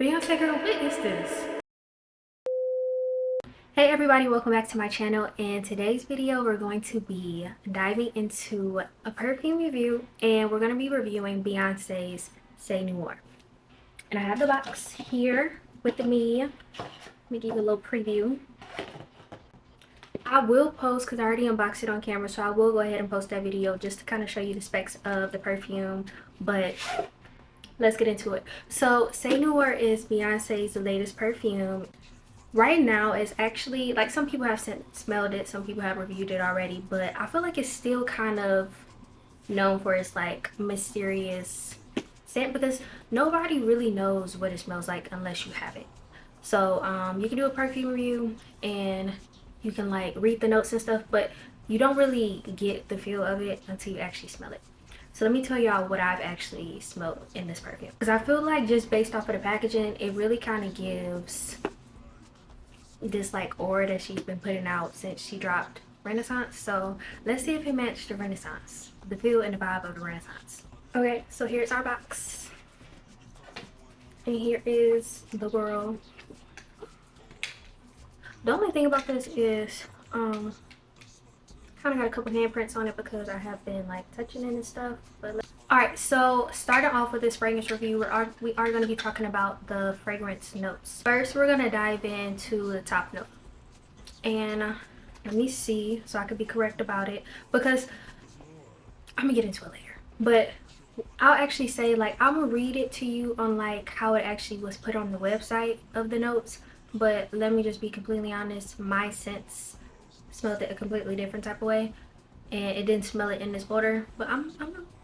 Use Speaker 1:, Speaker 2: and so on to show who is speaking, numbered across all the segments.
Speaker 1: Beyonce girl, what is this? Hey everybody, welcome back to my channel. In today's video we're going to be diving into a perfume review, and we're going to be reviewing Beyonce's Noir. And I have the box here with me. Let me give you a little preview. I will post, because I already unboxed it on camera, so I will go ahead and post that video just to kind of show you the specs of the perfume, but let's get into it. So Noir is Beyonce's latest perfume. Right now it's actually like, some people have smelled it, some people have reviewed it already, but I feel like it's still kind of known for its like mysterious scent, because nobody really knows what it smells like unless you have it. So you can do a perfume review and you can like read the notes and stuff, but you don't really get the feel of it until you actually smell it. So let me tell y'all what I've actually smelled in this perfume, because I feel like just based off of the packaging, it really kind of gives this like aura that she's been putting out since she dropped Renaissance. So let's see if it matched the Renaissance, the feel and the vibe of the Renaissance. Okay, so here's our box, and here is the girl. The only thing about this is kind of got a couple handprints on it because I have been like touching it and stuff. But alright, so starting off with this fragrance review, we are going to be talking about the fragrance notes. First, we're going to dive into the top note. And let me see so I could be correct about it, because I'm going to get into it later. But I'll actually say, like, I'm going to read it to you on like how it actually was put on the website of the notes. But let me just be completely honest, my sense smelled it a completely different type of way, and it didn't smell it in this order. But I'm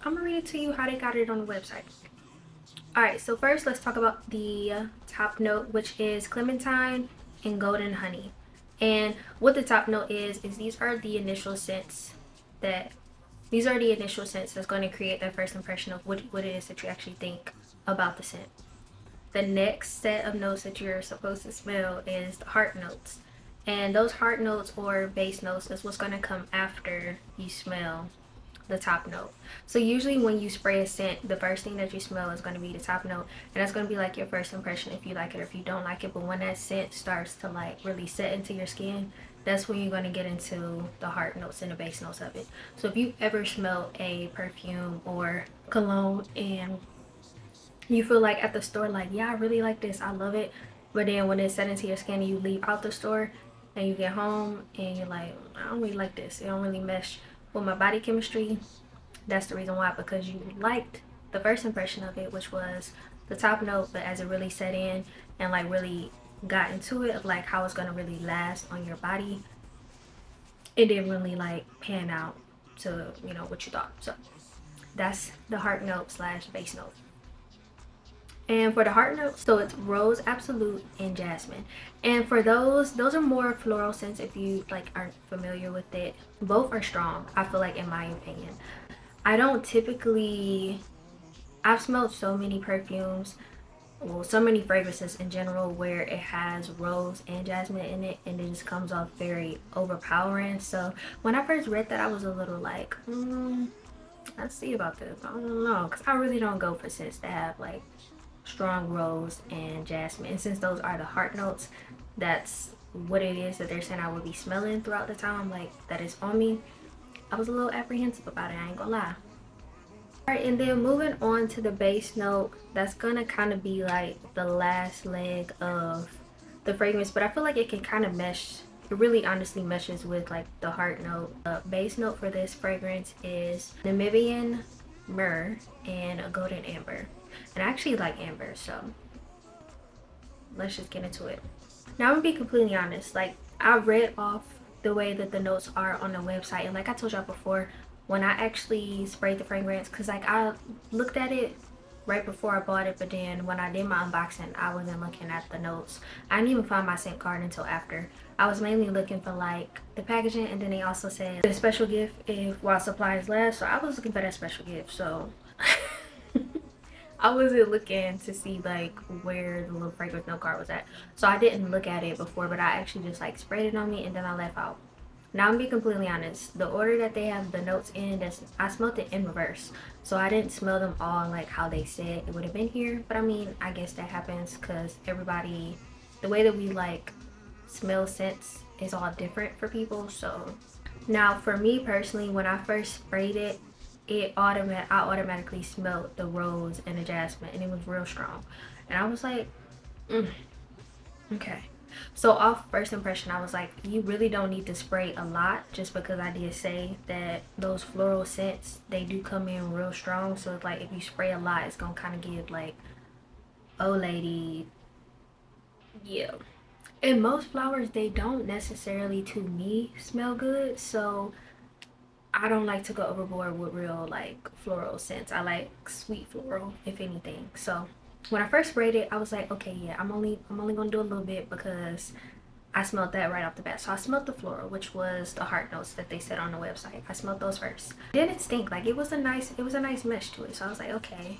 Speaker 1: gonna read it to you how they got it on the website. All right, so first let's talk about the top note, which is clementine and golden honey. And what the top note is these are the initial scents that's going to create that first impression of what it is that you actually think about the scent. The next set of notes that you're supposed to smell is the heart notes. And those heart notes or base notes is what's going to come after you smell the top note. So usually when you spray a scent, the first thing that you smell is going to be the top note, and that's going to be like your first impression if you like it or if you don't like it. But when that scent starts to like really set into your skin, that's when you're going to get into the heart notes and the base notes of it. So if you ever smell a perfume or cologne and you feel like at the store like, yeah, I really like this, I love it, but then when it's set into your skin and you leave out the store and you get home and you're like, I don't really like this, it don't really mesh with my body chemistry, that's the reason why. Because you liked the first impression of it, which was the top note, but as it really set in and like really got into it of like how it's gonna really last on your body, it didn't really like pan out to, you know, what you thought. So that's the heart note slash base note. And for the heart notes, so it's rose, absolute, and jasmine. And for those are more floral scents if you like aren't familiar with it. Both are strong, I feel like, in my opinion. I don't typically, I've smelled so many perfumes, well, so many fragrances in general, where it has rose and jasmine in it and it just comes off very overpowering. So when I first read that, I was a little like, let's see about this, I don't know, because I really don't go for scents that have like strong rose and jasmine. And since those are the heart notes, that's what it is that they're saying I will be smelling throughout the time, like that is on me. I was a little apprehensive about it, I ain't gonna lie. Alright, and then moving on to the base note, that's gonna kind of be like the last leg of the fragrance, but I feel like it can kind of mesh, it really honestly meshes with like the heart note. The base note for this fragrance is Namibian myrrh and a golden amber. And I actually like amber, so let's just get into it. Now I'm gonna be completely honest, like I read off the way that the notes are on the website, and like I told y'all before, when I actually sprayed the fragrance, because like I looked at it right before I bought it, but then when I did my unboxing I wasn't looking at the notes. I didn't even find my scent card until after. I was mainly looking for like the packaging, and then they also said the special gift if while supplies last, so I was looking for that special gift. So I wasn't looking to see like where the little fragrance note card was at, so I didn't look at it before, but I actually just like sprayed it on me and then I left out. Now I'm being completely honest. The order that they have the notes in, that's I smelled it in reverse. So I didn't smell them all like how they said it would have been here. But I mean, I guess that happens because everybody, the way that we like smell scents is all different for people. So now for me personally, when I first sprayed it, I automatically smelled the rose and the jasmine, and it was real strong. And I was like, mm, okay. So off first impression, I was like, you really don't need to spray a lot, just because I did say that those floral scents, they do come in real strong. So it's like if you spray a lot, it's gonna kind of give like, oh lady, yeah. And most flowers, they don't necessarily, to me, smell good. So I don't like to go overboard with real like floral scents. I like sweet floral, if anything. So when I first sprayed it, I was like, okay, yeah, I'm only gonna do a little bit because I smelled that right off the bat. So I smelled the floral, which was the heart notes that they said on the website. I smelled those first. Didn't stink. Like it was a nice mesh to it. So I was like, okay,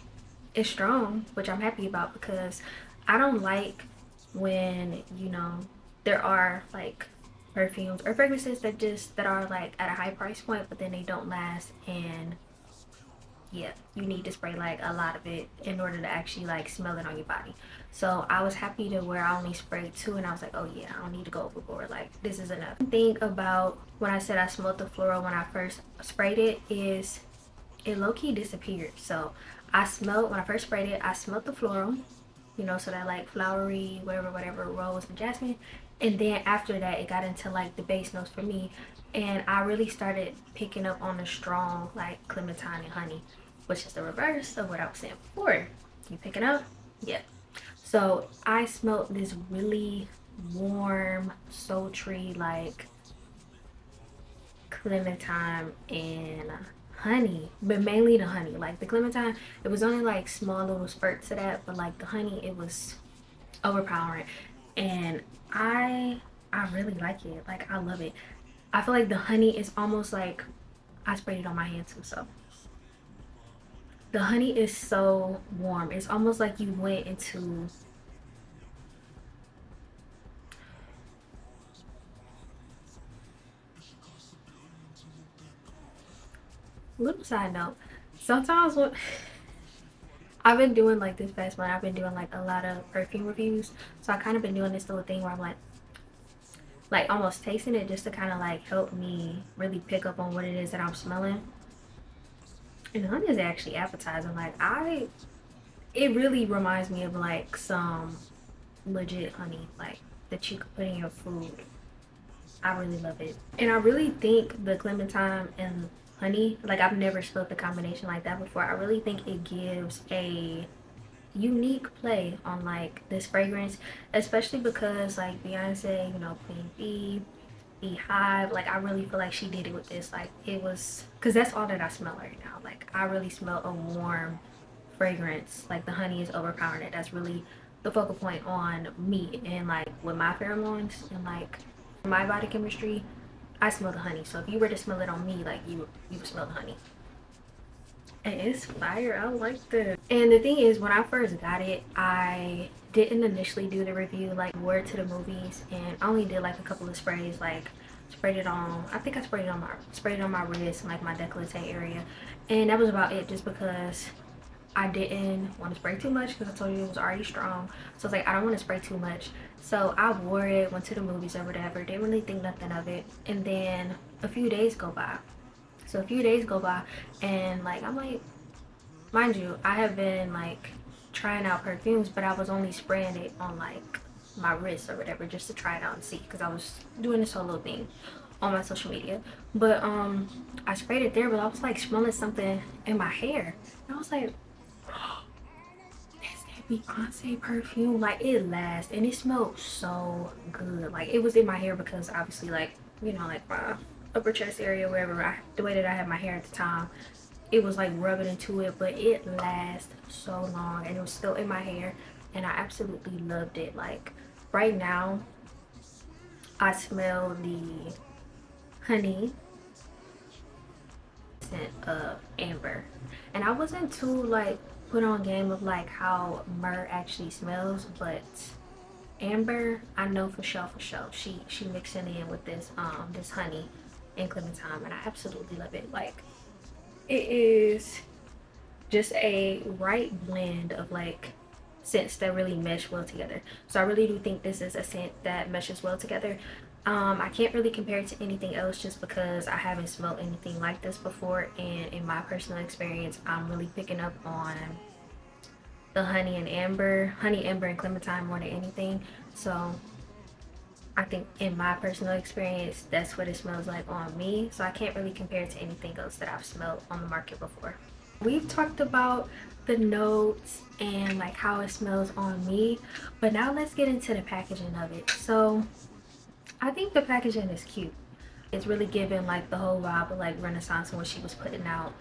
Speaker 1: it's strong, which I'm happy about because I don't like when, there are like perfumes or fragrances that are like at a high price point, but then they don't last. And yeah, you need to spray like a lot of it in order to actually like smell it on your body. So I was happy to where I only sprayed two, and I was like, oh yeah, I don't need to go overboard, like this is enough. The thing about when I said I smelled the floral when I first sprayed it is it low-key disappeared. So when I first sprayed it, I smelled the floral, so that like flowery, whatever, rose and jasmine. And then after that, it got into like the base notes for me. And I really started picking up on the strong like clementine and honey, which is the reverse of what I was saying before. You picking up? Yeah. So I smelled this really warm, sultry, like clementine and honey, but mainly the honey. Like the clementine, it was only like small little spurts of that, but like the honey, it was overpowering. And I really like it. Like I love it. I feel like the honey is almost like I sprayed it on my hand too. So the honey is so warm. It's almost like you went into, little side note, sometimes when I've been doing like this past month, I've been doing like a lot of perfume reviews. So I kind of been doing this little thing where I'm like almost tasting it just to kind of like help me really pick up on what it is that I'm smelling. And the honey is actually appetizing. It really reminds me of like some legit honey, like that you could put in your food. I really love it. And I really think the clementine and honey, like I've never smelled the combination like that before. I really think it gives a unique play on like this fragrance, especially because like Beyonce, Queen Bee, Beehive, like I really feel like she did it with this. Like it was, because that's all that I smell right now. Like I really smell a warm fragrance. Like the honey is overpowering it. That's really the focal point on me and like with my pheromones and like my body chemistry. I smell the honey. So if you were to smell it on me, like you would smell the honey. And it's fire. I like that. And the thing is, when I first got it, I didn't initially do the review like word to the movies, and I only did like a couple of sprays, like sprayed it on. I think I sprayed it on my wrist and like my décolleté area, and that was about it. Just because I didn't want to spray too much because I told you it was already strong. So I was like, I don't want to spray too much. So I wore it, went to the movies or whatever. Didn't really think nothing of it, and then a few days go by. So a few days go by, and like I'm like, mind you, I have been like trying out perfumes, but I was only spraying it on like my wrist or whatever just to try it out and see, because I was doing this whole little thing on my social media. But I sprayed it there, but I was like smelling something in my hair, and I was like, that's that Beyonce perfume. Like it lasts and it smelled so good. Like it was in my hair because obviously like like my upper chest area, wherever the way that I had my hair at the time, it was like rubbing into it, but it lasts so long and it was still in my hair, and I absolutely loved it. Like right now I smell the honey scent of amber, and I wasn't too like put on game of like how myrrh actually smells, but amber I know for sure she mixing in with this honey. and clementine, and I absolutely love it. Like, it is just a right blend of like scents that really mesh well together. So I really do think this is a scent that meshes well together. I can't really compare it to anything else just because I haven't smelled anything like this before, and in my personal experience, I'm really picking up on the honey amber and clementine more than anything. So I think in my personal experience, that's what it smells like on me. So I can't really compare it to anything else that I've smelled on the market before. We've talked about the notes and like how it smells on me, but now let's get into the packaging of it. So I think the packaging is cute. It's really giving like the whole vibe of like Renaissance and what she was putting out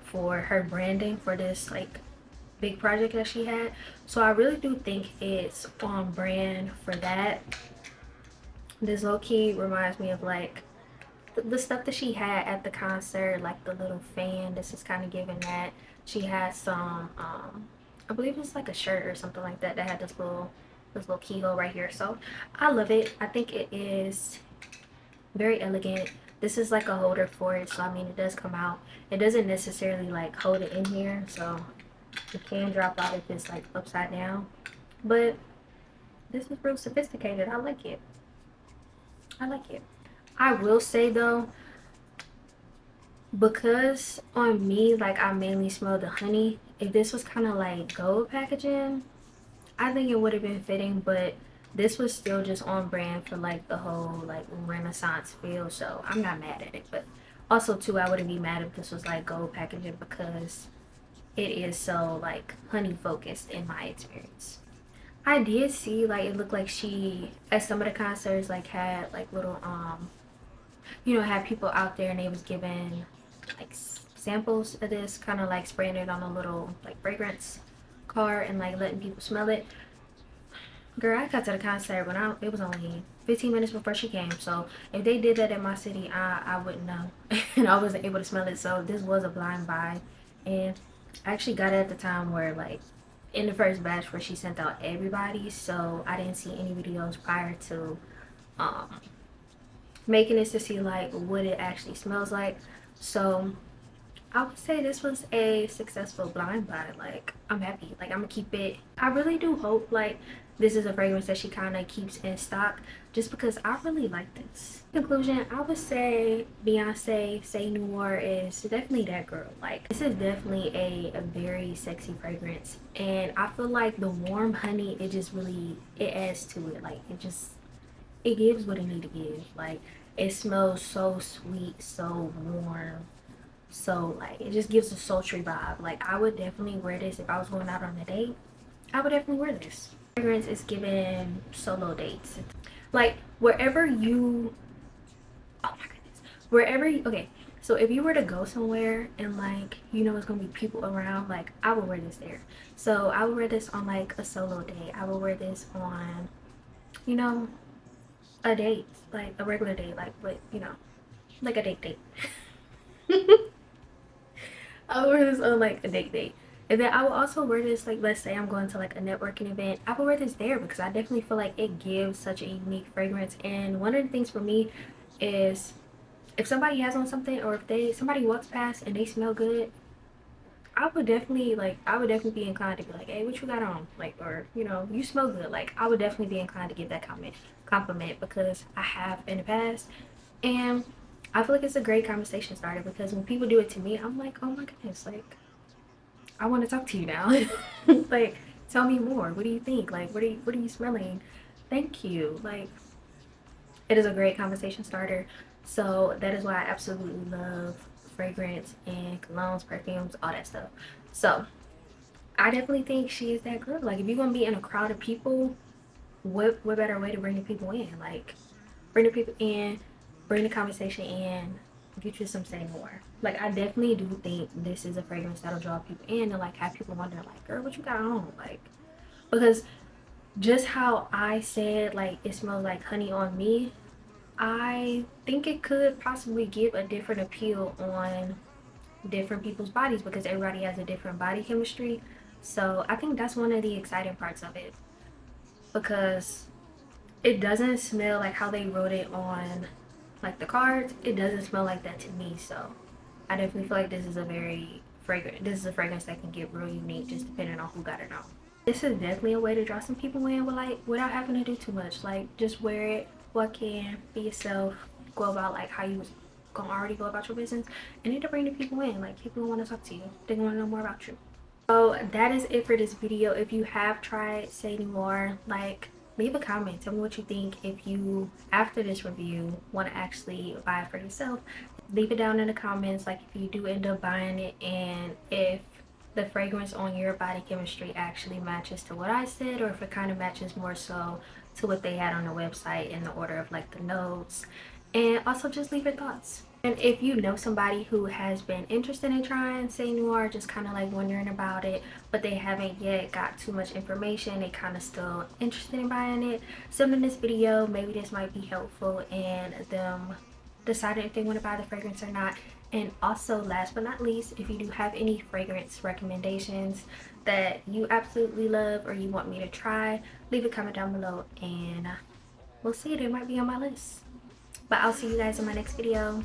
Speaker 1: for her branding for this like big project that she had. So I really do think it's on brand for that. This low-key reminds me of like the stuff that she had at the concert, like the little fan. This is kind of giving that. She had some I believe it's like a shirt or something like that that had this little keyhole right here. So I love it. I think it is very elegant. This is like a holder for it, so I mean it does come out. It doesn't necessarily like hold it in here, so it can drop out if it's like upside down, but this is real sophisticated. I like it. I like it. I will say though, because on me, like I mainly smell the honey, if this was kind of like gold packaging, I think it would have been fitting, but this was still just on brand for like the whole like Renaissance feel, so I'm not mad at it. But also too, I wouldn't be mad if this was like gold packaging because it is so like honey focused in my experience. I did see like it looked like she at some of the concerts like had like little had people out there and they was giving like samples of this, kind of like spraying it on a little like fragrance card and like letting people smell it. Girl, I got to the concert when it was only 15 minutes before she came, so if they did that in my city, I wouldn't know and I wasn't able to smell it. So this was a blind buy, and I actually got it at the time where like in the first batch where she sent out everybody, so I didn't see any videos prior to um making this to see like what it actually smells like. So I would say this was a successful blind buy. Like, I'm happy. Like, I'm gonna keep it. I really do hope like this is a fragrance that she kind of keeps in stock, just because I really like this. Conclusion, I would say Beyonce Say Noir is definitely that girl. Like, this is definitely a very sexy fragrance, and I feel like the warm honey, it just really, it adds to it. Like, it gives what it need to give. Like, it smells so sweet, so warm, so like it just gives a sultry vibe. Like, I would definitely wear this if I was going out on a date. I would definitely wear this. Fragrance is given solo dates. Like, wherever you, oh my goodness, wherever you, okay, so if you were to go somewhere and like it's gonna be people around, like I would wear this there. So I would wear this on like a solo date. I would wear this on you know a date, like a regular date, like, but like a date. I would wear this on like a date. And then I will also wear this, like, let's say I'm going to like a networking event. I will wear this there because I definitely feel like it gives such a unique fragrance. And one of the things for me is if somebody has on something, or if somebody walks past and they smell good, I would definitely be inclined to be like, hey, what you got on? Like, or you smell good. Like, I would definitely be inclined to give that compliment because I have in the past. And I feel like it's a great conversation starter because when people do it to me, I'm like, oh my goodness, like I want to talk to you now. Like, tell me more. What do you think? Like, what are you smelling? Thank you. Like, it is a great conversation starter. So that is why I absolutely love fragrance and colognes, perfumes, all that stuff. So I definitely think she is that girl. Like, if you're gonna be in a crowd of people, what better way to bring the people in? Like, bring the people in, bring the conversation in, get you some say more. Like, I definitely do think this is a fragrance that'll draw people in and like have people wonder, like, girl, what you got on? Like, because just how I said like it smells like honey on me, I think it could possibly give a different appeal on different people's bodies because everybody has a different body chemistry. So I think that's one of the exciting parts of it, because it doesn't smell like how they wrote it on like the cards, it doesn't smell like that to me. So I definitely feel like this is a very fragrant, this is a fragrance that can get real unique just depending on who got it on. This is definitely a way to draw some people in with like without having to do too much. Like just wear it, walk in, be yourself, go about like how you was gonna already go about your business, and it'll bring the people in. Like people want to talk to you, they want to know more about you. So that is it for this video. If you have tried Say Noir, like leave a comment, tell me what you think. If you after this review want to actually buy it for yourself, leave it down in the comments. Like if you do end up buying it, and if the fragrance on your body chemistry actually matches to what I said, or if it kind of matches more so to what they had on the website in the order of like the notes. And also just leave your thoughts. And if you know somebody who has been interested in trying Say Noir, just kind of like wondering about it, but they haven't yet got too much information, they kind of still interested in buying it, send them this video. Maybe this might be helpful in them deciding if they want to buy the fragrance or not. And also last but not least, if you do have any fragrance recommendations that you absolutely love or you want me to try, leave a comment down below and we'll see. They might be on my list. But I'll see you guys in my next video.